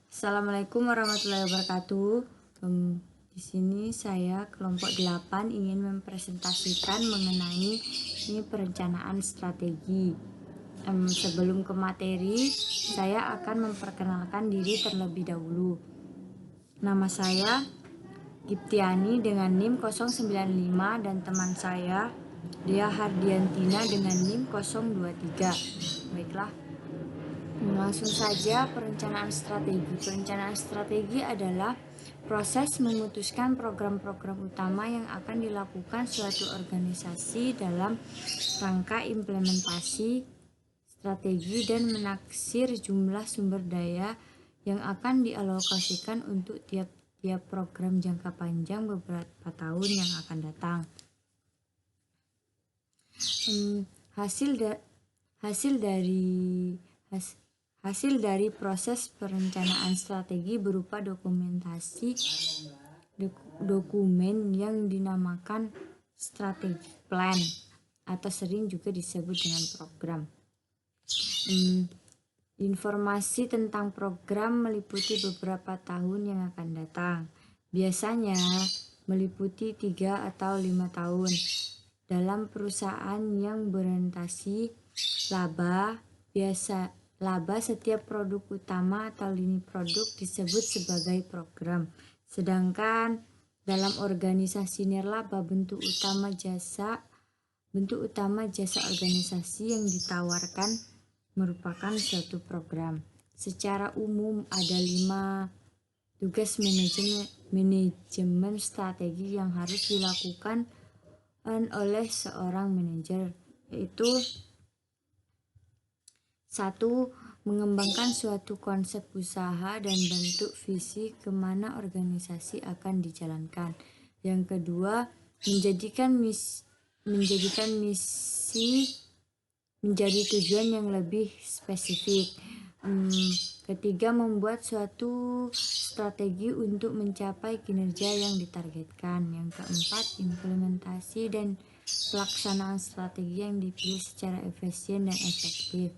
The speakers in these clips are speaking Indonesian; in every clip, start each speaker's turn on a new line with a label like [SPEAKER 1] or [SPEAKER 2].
[SPEAKER 1] Assalamualaikum warahmatullahi wabarakatuh. Di sini saya kelompok 8 ingin mempresentasikan mengenai ini perencanaan strategi. Sebelum ke materi, saya akan memperkenalkan diri terlebih dahulu. Nama saya Giptiani dengan NIM 095 dan teman saya Dea Hardiantina dengan NIM 023. Baiklah. Langsung saja perencanaan strategi. Perencanaan strategi adalah proses memutuskan program-program utama yang akan dilakukan suatu organisasi dalam rangka implementasi strategi dan menaksir jumlah sumber daya yang akan dialokasikan untuk tiap-tiap program jangka panjang beberapa tahun yang akan datang. Hasil dari proses perencanaan strategi berupa dokumen yang dinamakan strategic plan atau sering juga disebut dengan program. Informasi tentang program meliputi beberapa tahun yang akan datang. Biasanya meliputi 3 atau 5 tahun. Dalam perusahaan yang berorientasi laba, setiap produk utama atau lini produk disebut sebagai program. Sedangkan dalam organisasi nirlaba, bentuk utama jasa organisasi yang ditawarkan merupakan suatu program. Secara umum ada 5 tugas manajemen strategi yang harus dilakukan oleh seorang manajer, yaitu 1. Mengembangkan suatu konsep usaha dan bentuk visi kemana organisasi akan dijalankan. Yang kedua, menjadikan misi menjadi tujuan yang lebih spesifik. Ketiga, membuat suatu strategi untuk mencapai kinerja yang ditargetkan. Yang keempat, implementasi dan pelaksanaan strategi yang dipilih secara efisien dan efektif.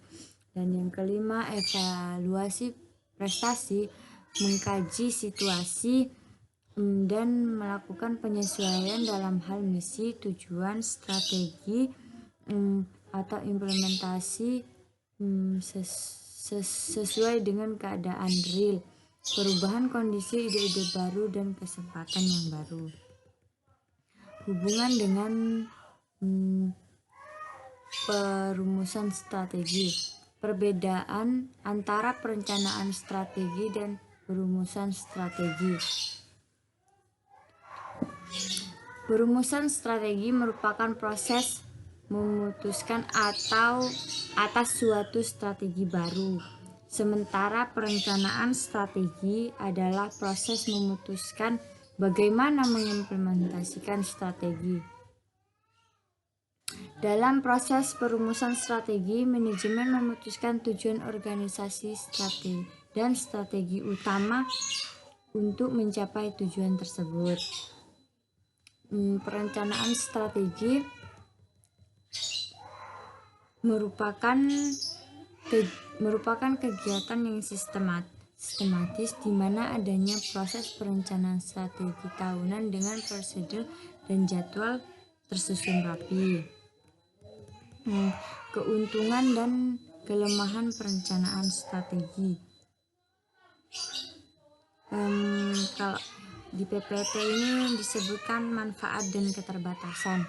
[SPEAKER 1] Dan yang kelima, evaluasi prestasi, mengkaji situasi dan melakukan penyesuaian dalam hal misi, tujuan, strategi atau implementasi sesuai dengan keadaan real, perubahan kondisi, ide-ide baru, dan kesempatan yang baru. Hubungan dengan perumusan strategi. Perbedaan antara perencanaan strategi dan perumusan strategi. Perumusan strategi merupakan proses memutuskan atas suatu strategi baru. Sementara perencanaan strategi adalah proses memutuskan bagaimana mengimplementasikan strategi. Dalam proses perumusan strategi, manajemen memutuskan tujuan organisasi dan strategi utama untuk mencapai tujuan tersebut. Perencanaan strategi merupakan kegiatan yang sistematis di mana adanya proses perencanaan strategi tahunan dengan prosedur dan jadwal tersusun rapi. Keuntungan dan kelemahan perencanaan strategi. Kalau di PPT ini disebutkan manfaat dan keterbatasan.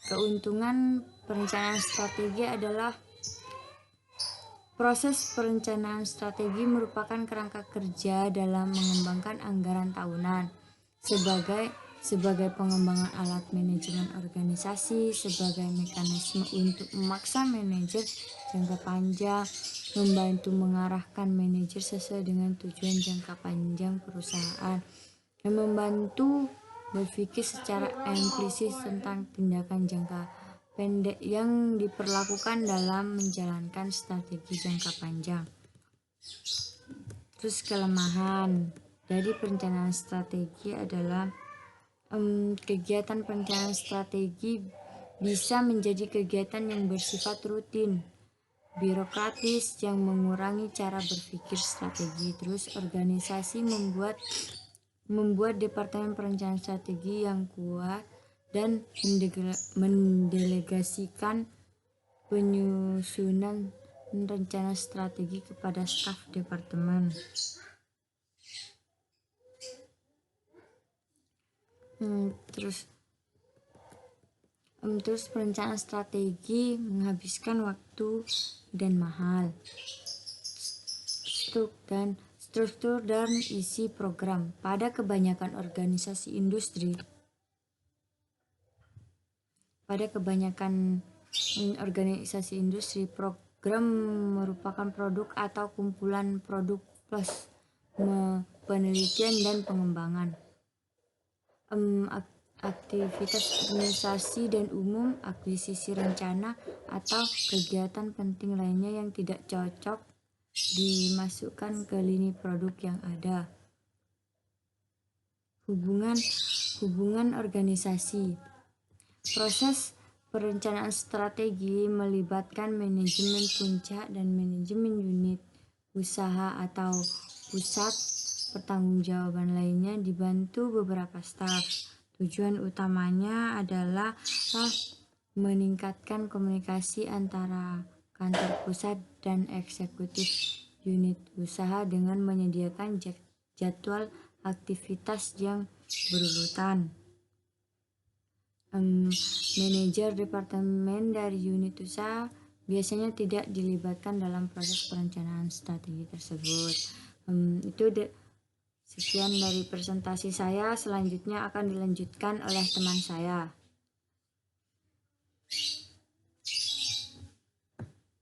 [SPEAKER 1] Keuntungan perencanaan strategi adalah proses perencanaan strategi merupakan kerangka kerja dalam mengembangkan anggaran tahunan sebagai pengembangan alat manajemen organisasi, sebagai mekanisme untuk memaksa manajer jangka panjang, membantu mengarahkan manajer sesuai dengan tujuan jangka panjang perusahaan, dan membantu berpikir secara implisit tentang tindakan jangka pendek yang diperlakukan dalam menjalankan strategi jangka panjang. Terus kelemahan dari perencanaan strategi adalah kegiatan perencanaan strategi bisa menjadi kegiatan yang bersifat rutin birokratis yang mengurangi cara berpikir strategi. Terus organisasi membuat departemen perencanaan strategi yang kuat dan mendelegasikan penyusunan rencana strategi kepada staf departemen. Terus perencanaan strategi menghabiskan waktu dan mahal. Struktur dan isi program. Pada kebanyakan organisasi industri, program merupakan produk atau kumpulan produk plus penelitian dan pengembangan. Aktivitas organisasi dan umum, akuisisi rencana, atau kegiatan penting lainnya yang tidak cocok dimasukkan ke lini produk yang ada. Hubungan organisasi. Proses perencanaan strategi melibatkan manajemen puncak dan manajemen unit usaha atau pusat pertanggungjawaban lainnya dibantu beberapa staf. Tujuan utamanya adalah meningkatkan komunikasi antara kantor pusat dan eksekutif unit usaha dengan menyediakan jadwal aktivitas yang berurutan. Manajer departemen dari unit usaha biasanya tidak dilibatkan dalam proses perencanaan strategi tersebut. Sekian dari presentasi saya, selanjutnya akan dilanjutkan oleh teman saya.